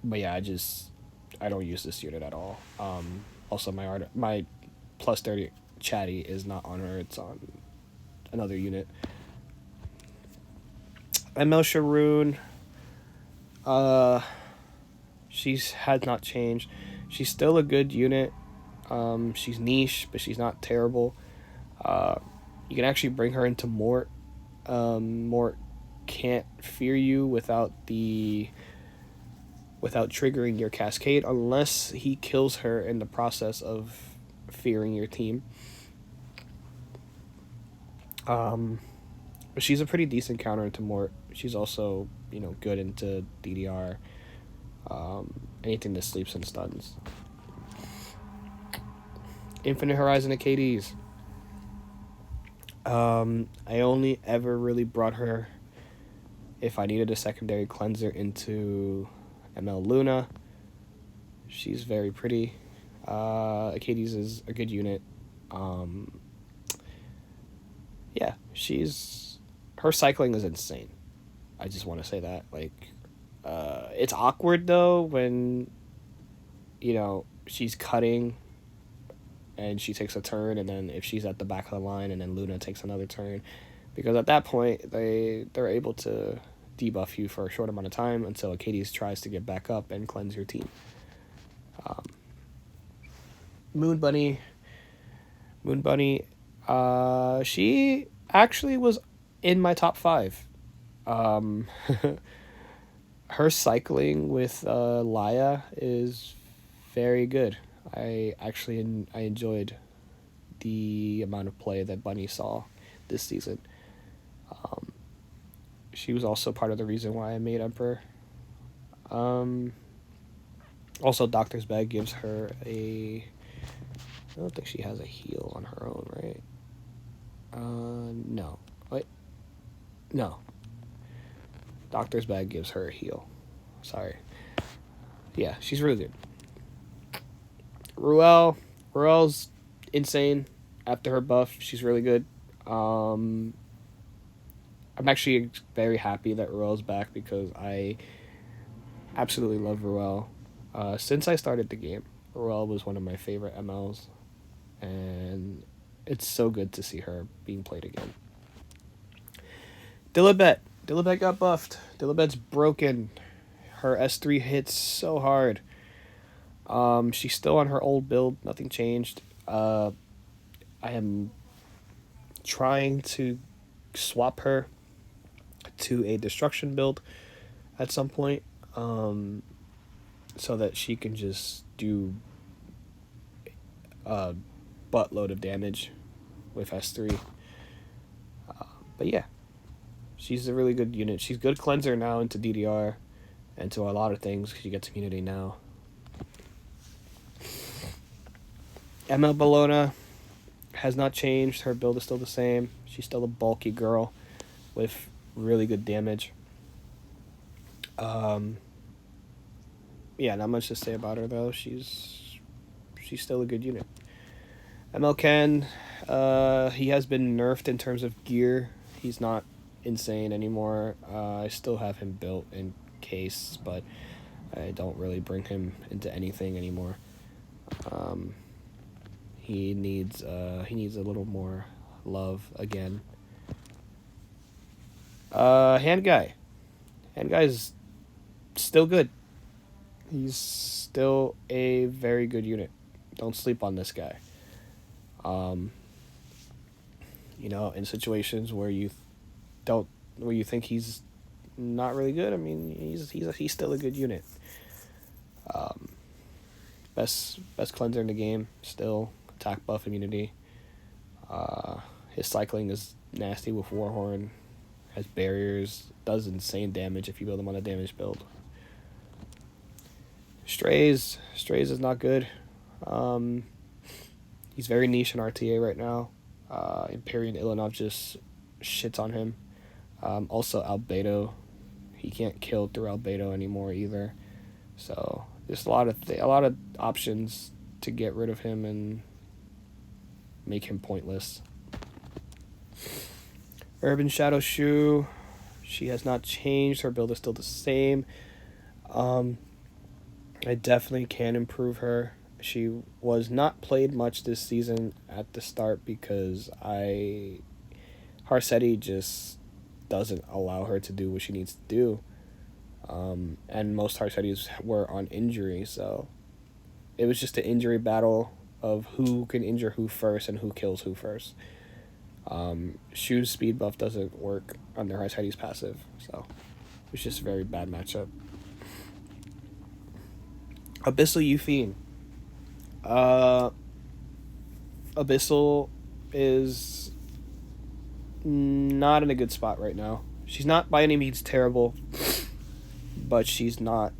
[SPEAKER 1] yeah, I don't use this unit at all. Also, my plus 30 chatty is not on her. It's on another unit. ML Sharoon. Has not changed. She's still a good unit. She's niche, but she's not terrible. You can actually bring her into Mort. Mort can't fear you without triggering your cascade unless he kills her in the process of fearing your team. But she's a pretty decent counter into Mort. She's also, good into DDR. Anything that sleeps and stuns. Infinite Horizon AKDs. I only ever really brought her if I needed a secondary cleanser into ML Luna. She's very pretty. AKDs is a good unit. Yeah, her cycling is insane. I just want to say that. It's awkward though when, she's cutting and she takes a turn, and then if she's at the back of the line and then Luna takes another turn, because at that point they're able to debuff you for a short amount of time until Acades tries to get back up and cleanse your team. Moon Bunny, she actually was in my top 5. Her cycling with Laya is very good. I enjoyed the amount of play that Bunny saw this season. She was also part of the reason why I made Emperor. Also, Doctor's Bag gives her I don't think she has a heal on her own, right? No. Wait. No. Doctor's Bag gives her a heal. Sorry. Yeah, she's really good. Ruel's insane after her buff. She's really good. I'm actually very happy that Ruel's back because I absolutely love Ruel. Since I started the game, Ruel was one of my favorite MLs, and It's so good to see her being played again. Dilibet. Dilibet got buffed. Dilibet's broken. Her S3 hits so hard. She's still on her old build. Nothing changed. I am trying to swap her to a destruction build at some point, so that she can just do a buttload of damage with S3. But yeah, she's a really good unit. She's good cleanser now into DDR and to a lot of things. She gets immunity now. ML Bologna has not changed. Her build is still the same. She's still a bulky girl with really good damage. Yeah, not much to say about her though. She's still a good unit. ML Ken, he has been nerfed in terms of gear. He's not insane anymore. I still have him built in case, but I don't really bring him into anything anymore. He needs a little more love again. Hand guy's still good. He's still a very good unit. Don't sleep on this guy. In situations where you think he's not really good, I mean, he's still a good unit. Best cleanser in the game, still attack buff immunity. His cycling is nasty with Warhorn. Has barriers, does insane damage if you build him on a damage build. Strays is not good. He's very niche in RTA right now. Empeor and Ilanov just shits on him. Also Albedo, he can't kill through Albedo anymore either. So there's a lot of options to get rid of him and make him pointless. Urban Shadow Shoe, she has not changed. Her build is still the same. I definitely can improve her. She was not played much this season at the start because Harsetti just doesn't allow her to do what she needs to do. And most Harsettis were on injury, so it was just an injury battle of who can injure who first and who kills who first. Shoe's speed buff doesn't work under Harsetti's passive, so it was just a very bad matchup. Abyssal Euphine. Abyssal is not in a good spot right now. She's not by any means terrible, but she's not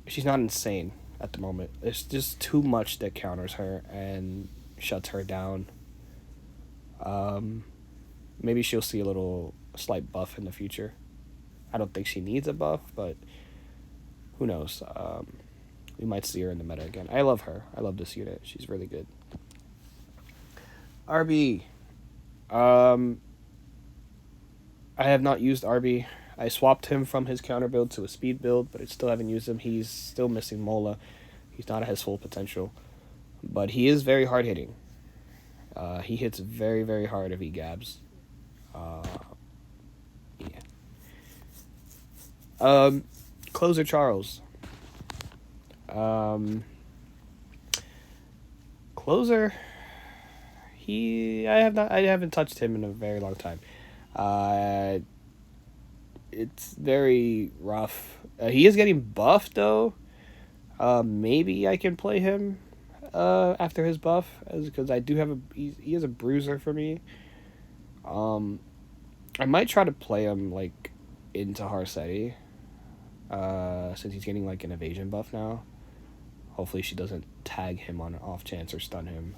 [SPEAKER 1] insane at the moment. There's just too much that counters her and shuts her down. Maybe she'll see a slight buff in the future. I don't think she needs a buff, but who knows? We might see her in the meta again. I love her. I love this unit. She's really good. RB. I have not used RB. I swapped him from his counter build to a speed build, but I still haven't used him. He's still missing Mola. He's not at his full potential. But he is very hard hitting. He hits very, very hard if he gabs. Yeah. Closer Charles. Closer. I haven't touched him in a very long time. It's very rough. He is getting buffed though. Maybe I can play him after his buff, because I do have he is a bruiser for me. I might try to play him like into Harsetti, since he's getting like an evasion buff now. Hopefully she doesn't tag him on an off chance or stun him.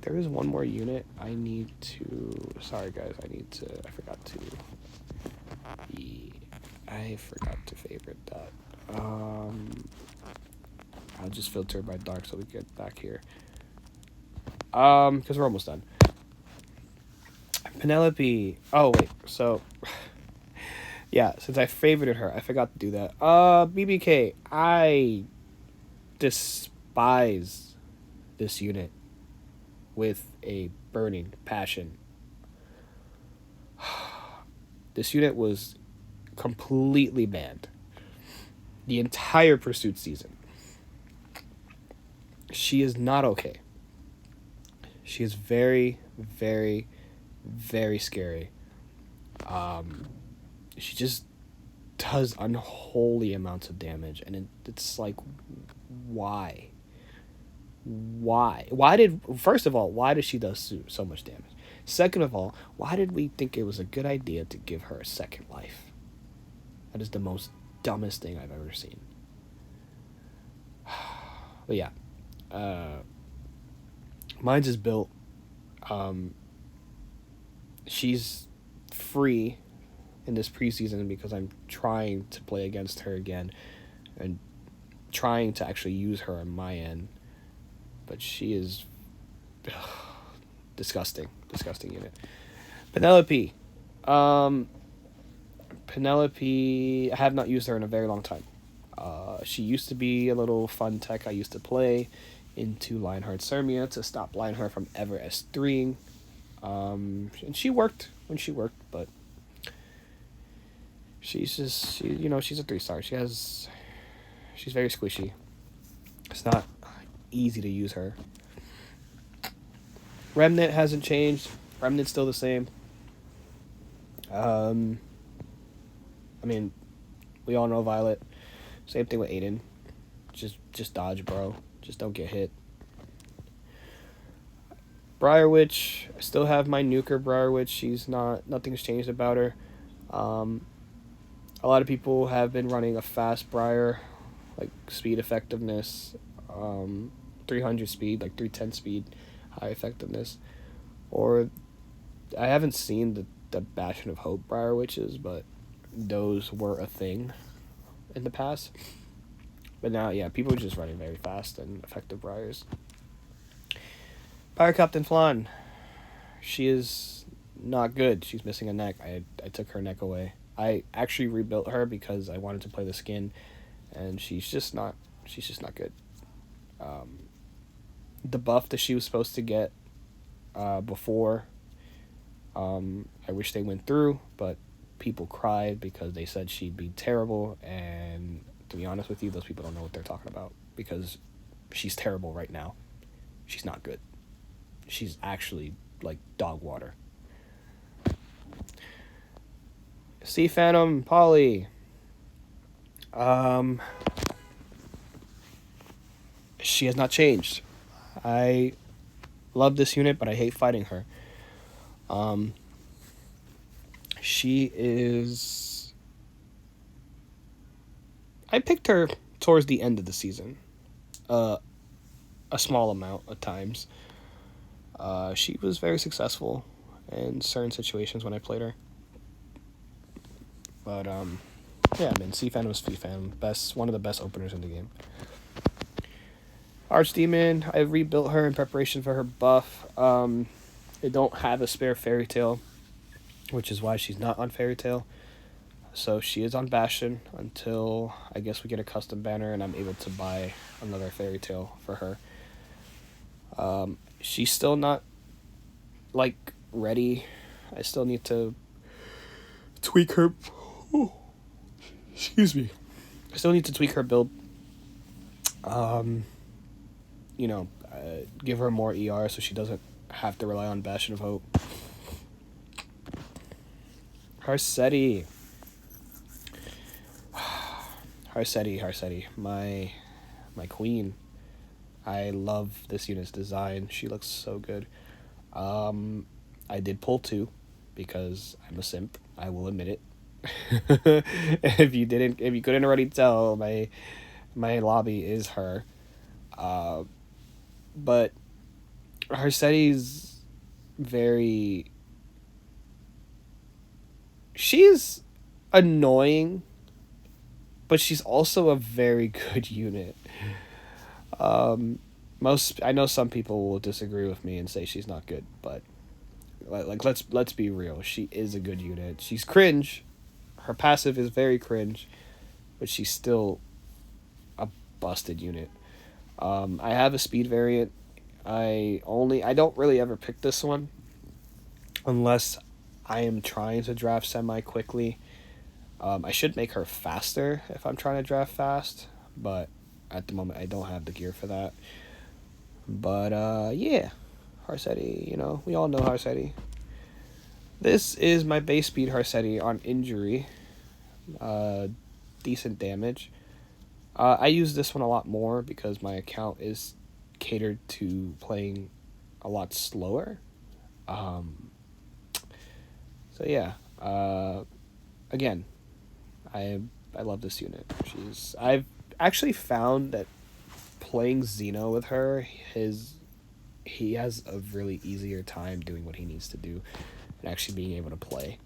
[SPEAKER 1] There is one more unit I need to... Sorry guys, I forgot to favorite that. I'll just filter by dark so we get back here. Because we're almost done. Penelope. Oh, wait. So, yeah, since I favorited her, I forgot to do that. BBK. I despise this unit with a burning passion. This unit was completely banned the entire pursuit season. She is not okay. She is very, very, very scary. She just does unholy amounts of damage, and it's like, why? Why did, first of all, why did she do so much damage? Second of all, why did we think it was a good idea to give her a second life? That is the most dumbest thing I've ever seen. But yeah, mine's is built. She's free in this preseason because I'm trying to play against her again and trying to actually use her on my end. But she is disgusting unit. Penelope. Penelope, I have not used her in a very long time. She used to be a little fun tech I used to play into Lionheart Sermia to stop Lionheart from ever S3ing. And she worked when she worked, but she's just, she's a 3-star. She's very squishy. It's not easy to use her. Remnant hasn't changed. Remnant's still the same. I mean, we all know Violet. Same thing with Aiden. Just dodge, bro. Just don't get hit. Briarwitch, I still have my nuker Briarwitch. Nothing's changed about her. A lot of people have been running a fast Briar, like speed effectiveness, 300 speed, like 310 speed, high effectiveness. Or I haven't seen the Bastion of Hope Briarwitches, but those were a thing in the past. But now, yeah, people are just running very fast and effective Briars. Fire Captain Flan. She is not good. She's missing a neck. I took her neck away. I actually rebuilt her because I wanted to play the skin, and she's just not good. The buff that she was supposed to get before, I wish they went through, but people cried because they said she'd be terrible, and to be honest with you, those people don't know what they're talking about because she's terrible right now. She's not good. She's actually like dog water. Sea Phantom Polly. She has not changed. I love this unit, but I hate fighting her. She is... I picked her towards the end of the season. A small amount of times. She was very successful in certain situations when I played her. But, yeah, man, Sea Phantom is Sea Phantom. One of the best openers in the game. Archdemon, I rebuilt her in preparation for her buff. They don't have a spare Fairy Tail, which is why she's not on Fairy Tail. So she is on Bastion until I guess we get a custom banner and I'm able to buy another Fairy Tail for her. She's still not, like, ready. I still need to tweak her. Oh, excuse me. I still need to tweak her build. Give her more ER so she doesn't have to rely on Bastion of Hope. Harsetti. Harsetti. My queen. I love this unit's design. She looks so good. I did pull 2 because I'm a simp. I will admit it. If you couldn't already tell, my lobby is her. But Harsetti's she's annoying, but she's also a very good unit. I know some people will disagree with me and say she's not good, but like let's be real. She is a good unit. She's cringe. Her passive is very cringe, but she's still a busted unit. I have a speed variant I don't really ever pick this one unless I am trying to draft semi quickly. I should make her faster if I'm trying to draft fast, but at the moment I don't have the gear for that. But yeah, Harsetti, we all know Harsetti. This is my base speed Harsetti on injury. Decent damage. I use this one a lot more because my account is catered to playing a lot slower. So yeah. Again, I love this unit. I've actually found that playing Xeno with her, he has a really easier time doing what he needs to do and actually being able to play.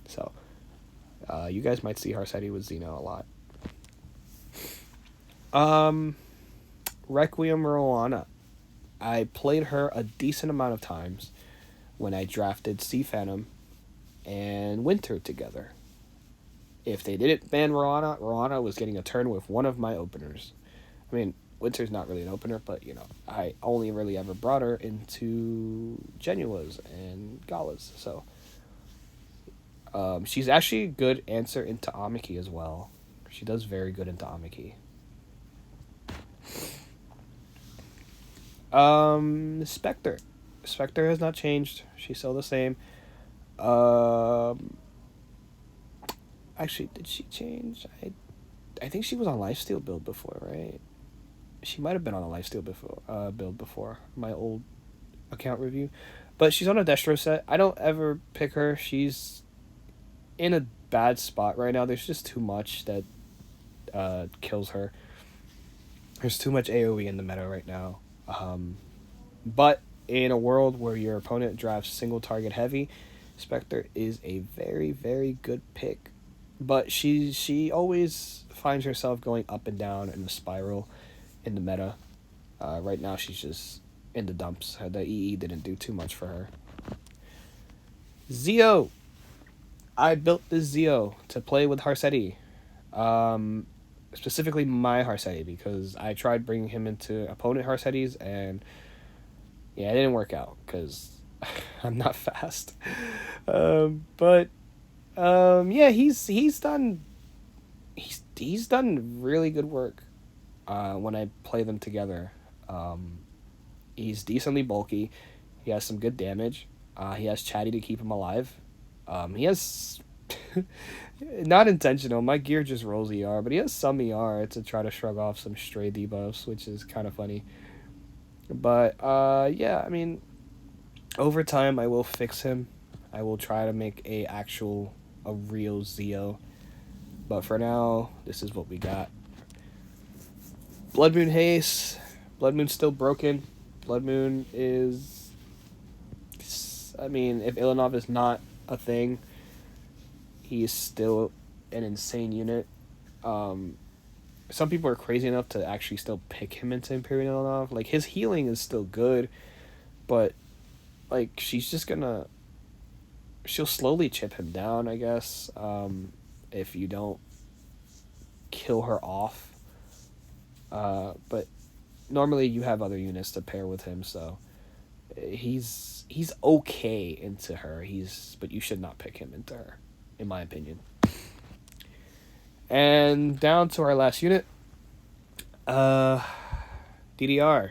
[SPEAKER 1] So you guys might see Harsetti with Xeno a lot. Requiem Roana. I played her a decent amount of times when I drafted Sea Phantom and Winter together. If they didn't ban Roana was getting a turn with one of my openers. I mean, Winter's not really an opener, but, I only really ever brought her into Genuas and Galas, so... she's actually a good answer into Amiki as well. She does very good into Amiki. Spectre. Spectre has not changed. She's still the same. Actually, did she change? I think she was on Lifesteal build before, right? She might have been on a Lifesteal build before my old account review, but she's on a Destro set. I don't ever pick her. She's in a bad spot right now. There's just too much that kills her. There's too much AoE in the meta right now. But in a world where your opponent drafts single target heavy, Spectre is a very, very good pick. But she always finds herself going up and down in a spiral in the meta. Right now she's just in the dumps. The EE didn't do too much for her. Zio. I built this Zio to play with Harsetti. Specifically my Harsetti, because I tried bringing him into opponent Harsettis, and yeah, it didn't work out because I'm not fast. But yeah, he's done really good work when I play them together. He's decently bulky. He has some good damage. He has Chatty to keep him alive. He has not intentional. My gear just rolls ER, but he has some ER to try to shrug off some stray debuffs, which is kind of funny. But yeah, I mean, over time I will fix him. I will try to make a real Zio. But for now, this is what we got. Blood Moon Haste. Blood Moon's still broken. Blood Moon is... I mean, if Ilanov is not a thing, he is still an insane unit. Some people are crazy enough to actually still pick him into Imperial Ilanov. Like, his healing is still good, but, like, she's gonna... She'll slowly chip him down, I guess, if you don't kill her off. But normally you have other units to pair with him, so he's okay into her. But you should not pick him into her, in my opinion. And down to our last unit, DDR,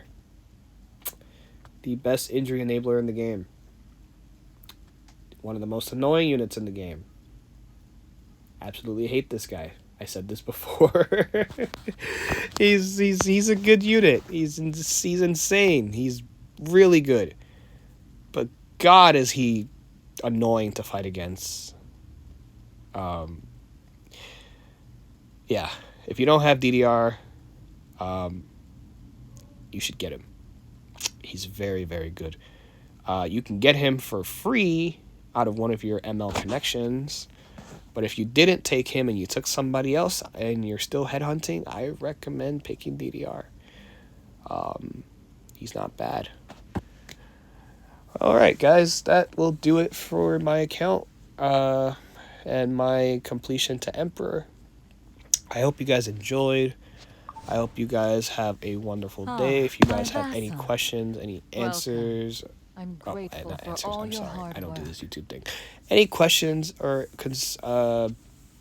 [SPEAKER 1] the best injury enabler in the game. One of the most annoying units in the game. Absolutely hate this guy. I said this before. he's a good unit. He's insane. He's really good. But God, is he annoying to fight against. Yeah, if you don't have DDR, you should get him. He's very, very good. You can get him for free out of one of your ML connections. But if you didn't take him and you took somebody else and you're still headhunting, I recommend picking DDR. He's not bad. Alright, guys, that will do it for my account and my completion to Emperor. I hope you guys enjoyed. I hope you guys have a wonderful
[SPEAKER 2] Ah,
[SPEAKER 1] day. If you
[SPEAKER 2] my
[SPEAKER 1] guys have any
[SPEAKER 2] vassal.
[SPEAKER 1] questions, any
[SPEAKER 2] Welcome.
[SPEAKER 1] answers,
[SPEAKER 2] I'm
[SPEAKER 1] oh,
[SPEAKER 2] grateful
[SPEAKER 1] not
[SPEAKER 2] for
[SPEAKER 1] answers,
[SPEAKER 2] all
[SPEAKER 1] I'm
[SPEAKER 2] your
[SPEAKER 1] sorry. I
[SPEAKER 2] hard
[SPEAKER 1] don't do
[SPEAKER 2] work.
[SPEAKER 1] this YouTube thing. Any questions or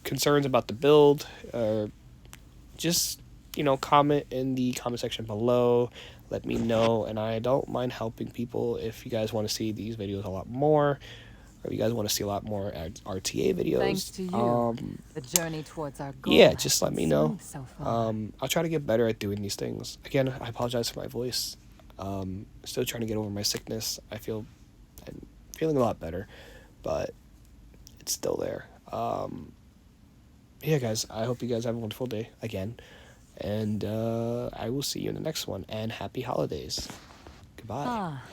[SPEAKER 1] concerns about the build, or just, comment in the comment section below. Let me know, and I don't mind helping people if you guys want to see these videos a lot more, or if you guys want to see a lot more RTA
[SPEAKER 2] Thanks
[SPEAKER 1] videos.
[SPEAKER 2] to you, the journey towards our
[SPEAKER 1] Yeah,
[SPEAKER 2] goal has
[SPEAKER 1] just let
[SPEAKER 2] been
[SPEAKER 1] me know.
[SPEAKER 2] smooth so far.
[SPEAKER 1] I'll try to get better at doing these things. Again, I apologize for my voice. Still trying to get over my sickness. I'm feeling a lot better, but it's still there. Yeah, guys, I hope you guys have a wonderful day again. And I will see you in the next one. And happy holidays. Goodbye.
[SPEAKER 2] Ah,